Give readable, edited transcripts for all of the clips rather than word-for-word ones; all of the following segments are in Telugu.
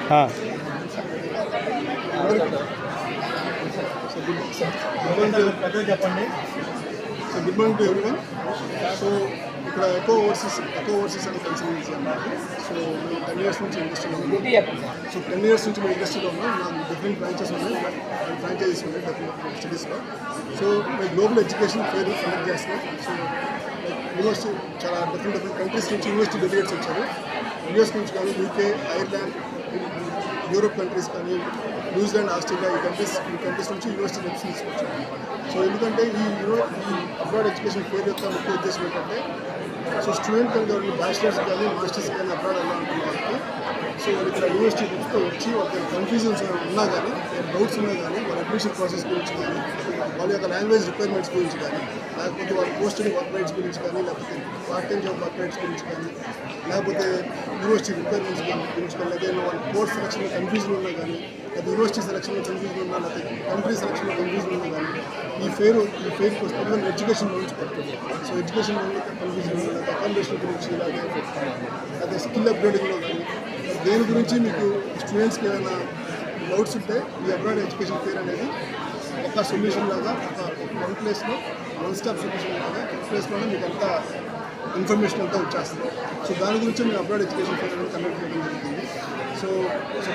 చెప్పండి. So good morning to everyone. So ఇక్కడ ఎకో ఓవర్సీస్ అనే కన్సల్టెన్సీ అన్నమాట. సో మేము 10 years నుంచి ఇండస్ట్రీలో ఉన్నాం. సో 10 years నుంచి మేము ఇండస్ట్రీలో ఉన్నాం. నాకు డిఫరెంట్ బ్రాంచెస్ ఉన్నాయి, ఫ్రాంచైజీస్ ఉన్నాయి డిఫరెంట్ సిటీస్లో. సో మేము గ్లోబల్ ఎడ్యుకేషన్ ఫేర్ కండక్ట్ చేస్తున్నాం. సో యూనివర్సిటీ చాలా డిఫరెంట్ కంట్రీస్ నుంచి యూనివర్సిటీ డెలిగేట్స్ వచ్చారు. యూఎస్ నుంచి కానీ, యూకే, ఐర్లాండ్, యూరోప్ కంట్రీస్ కానీ, న్యూజిలాండ్, ఆస్ట్రేలియా ఈ కంట్రీస్ నుంచి యూనివర్సిటీ రెప్రజెంటేటివ్స్ వచ్చారు. సో ఎందుకంటే ఈ అబ్రాడ్ ఎడ్యుకేషన్ ఫేర్ యొక్క ముఖ్య ఉద్దేశం ఏంటంటే, సో స్టూడెంట్ కానీ బ్యాచిలర్స్ కానీ మాస్టర్స్ కానీ అబ్రాడ్ వెళ్ళాలనుకున్న వాళ్ళకి, సో వాళ్ళు ఇక్కడ యూనివర్సిటీ గురించి వచ్చి వాళ్ళకి కన్ఫ్యూజన్స్ ఉన్నా కానీ, డౌట్స్ ఉన్నా కానీ, వాళ్ళ అడ్మిషన్ ప్రాసెస్ గురించి కానీ, వాళ్ళ యొక్క లాంగ్వేజ్ రిక్వైర్మెంట్స్ గురించి కానీ, లేకపోతే వాళ్ళ పోస్టెడ్ వర్క్ రైట్స్ గురించి కానీ, లేకపోతే part time job work rights గురించి కానీ, లేకపోతే యూనివర్సిటీ రిక్వైర్మెంట్స్ గురించి కానీ, లేదా వాళ్ళ కోర్స్ సెలక్షన్లో కన్ఫ్యూజన్ ఉన్నా కానీ, లేదా యూనివర్సిటీ సెలక్షన్లో కన్ఫ్యూజన్ ఉన్నా, లేకపోతే కంట్రీ సెలక్షన్లో కన్ఫ్యూజన్ ఉన్నా కానీ ఈ ఫెయిర్కి వస్తుంది ఎడ్యుకేషన్ గురించి పడుతుంది. సో ఎడ్యుకేషన్ కన్ఫ్యూజన్ ఉన్నా, లేదా అకామిడేషన్ గురించి, లేదా స్కిల్ అప్గ్రేడింగ్లో కానీ దేని గురించి మీకు స్టూడెంట్స్కి ఏమైనా డౌట్స్ ఉంటే ఈ అబ్రాడ్ ఎడ్యుకేషన్ ఫేర్ అనేది ఒక సొల్యూషన్ లాగా, ఒక వన్ ప్లేస్లో వన్ స్టాప్ సొల్యూషన్ లాగా ఒక ప్లేస్లోనే మీకు అంతా ఇన్ఫర్మేషన్ అంతా వచ్చేస్తుంది. సో దాని గురించి మేము అబ్రాడ్ ఎడ్యుకేషన్ ఫేర్ అనేది కండక్ట్ చేయడం జరుగుతుంది. సో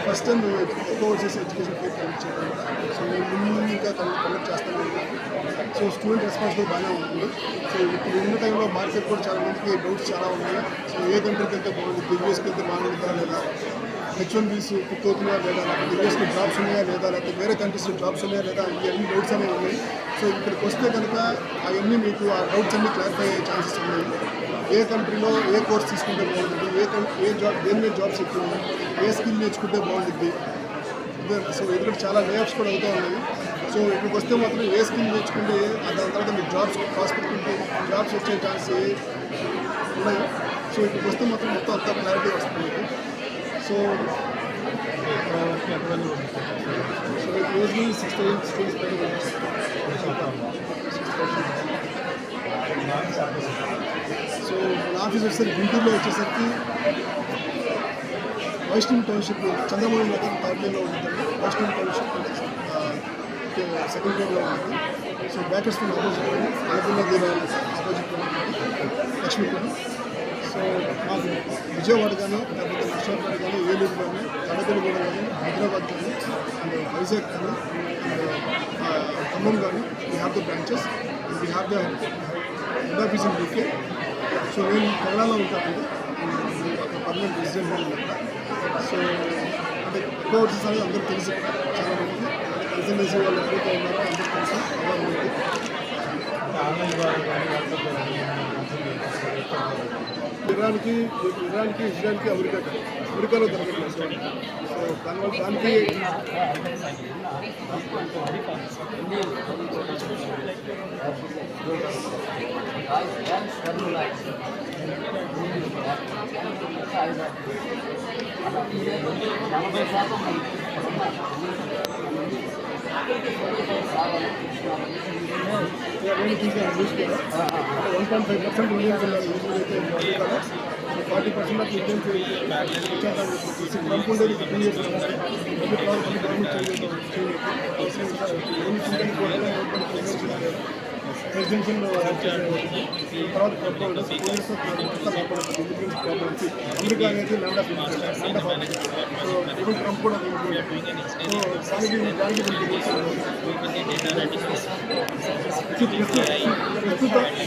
ఫస్ట్ టైం మేము ఎక్కువ వచ్చేసి ఎడ్యుకేషన్ ఫేర్ కండక్ట్ చేయడం. సో మేము ఇంకా కండక్ట్ చేస్తాం. సో స్టూడెంట్ రెస్పాన్సిబుల్ బాగానే ఉంటుంది. సో ఇప్పుడు ఉన్న టైంలో మార్కెట్ కూడా చాలా మందికి డౌట్స్ చాలా ఉన్నాయి. సో ఏ కంట్రీకి వెళ్తే బాగుంటుంది, యూఎస్కి వెళ్తే బాగుంటుందా లేదా, H1Bs పిక్ అవుతున్నాయా లేదా, లేకపోతే యూఎస్కి జాబ్స్ ఉన్నాయా లేదా, లేకపోతే వేరే కంట్రీస్లో జాబ్స్ ఉన్నాయా లేదా, ఇవన్నీ డౌట్స్ అనేవి ఉన్నాయి. సో ఇక్కడికి వస్తే కనుక అవన్నీ మీకు ఆ డౌట్స్ అన్నీ క్లారిఫై అయ్యే ఛాన్సెస్ ఉన్నాయి. ఏ కంట్రీలో ఏ కోర్స్ తీసుకుంటే బాగుంటుంది, ఏ జాబ్ దేని మీద జాబ్స్ ఎక్కువ ఉన్నాయి, ఏ స్కిల్ నేర్చుకుంటే బాగుంటుంది. సో ఎందుకంటే చాలా లేఅప్స్ కూడా అవుతూ ఉన్నాయి. సో ఇక్కడికి వస్తే మాత్రం ఏ స్కిల్ నేర్చుకుంటే దాని తర్వాత మీకు జాబ్స్ ప్రాస్పెక్ట్ ఉంటే జాబ్స్ వచ్చే ఛాన్స్ ఉన్నాయి. సో ఇక్కడికి వస్తే మాత్రం మొత్తం అంతా క్లారిటీ వస్తుంది మీకు. సో రోజుకి 6,000 స్కిల్స్ పైన. సో మన ఆఫీస్ వచ్చేసరికి గుంటూరులో వచ్చేసరికి Vaishnav township Chandramouli Nagar 3rd lane లో ఉంటుందండి. వైష్ణవ్ టౌన్షిప్ సెకండ్ ఫ్లోర్లో ఉంటుంది. సో బ్యాకర్స్ ఆపోజిట్ అనుకున్న ఆపోజిట్ లక్ష్మీపురం. సో మాకు విజయవాడ కానీ, లేకపోతే విశాఖపట్నం కానీ, ఏలూరు కానీ, కడపగూడ కానీ, హైదరాబాద్ కానీ, అండ్ వైజాగ్ కానీ, అండ్ ఖమ్మం కానీ we have the branches. We have the head office in UK. So నేను కేరళలో ఉంటానండి, అక్కడ పర్మనెంట్ రెసిడెంట్ అనమాట. సో అంటే ఎక్కువ వచ్చేసి అనేది అందరూ తెలుసు, చాలా మందికి కన్సల్టెన్సీ వాళ్ళు ఎప్పుడైతే ఉన్నారో అందరూ తెలుసు. ఇరాన్కి ఇజ్రాయల్కి అమెరికాలో దొరకట్లేదు. సో దానివల్ల దానికి చూసుకుంటే 1.5% ఇండియన్స్ ఉన్నారు. అయితే అమెరికాలో 40% ఆఫ్ ఇండియన్స్ వచ్చేదాన్ని ట్రంప్ ఉండేది 2 years ప్రెసిడెన్షియల్ తర్వాత అమెరికా అనేది ల్యాండ్ ఆఫ్ సో ఇప్పుడు ట్రంప్ కూడా సో దానికి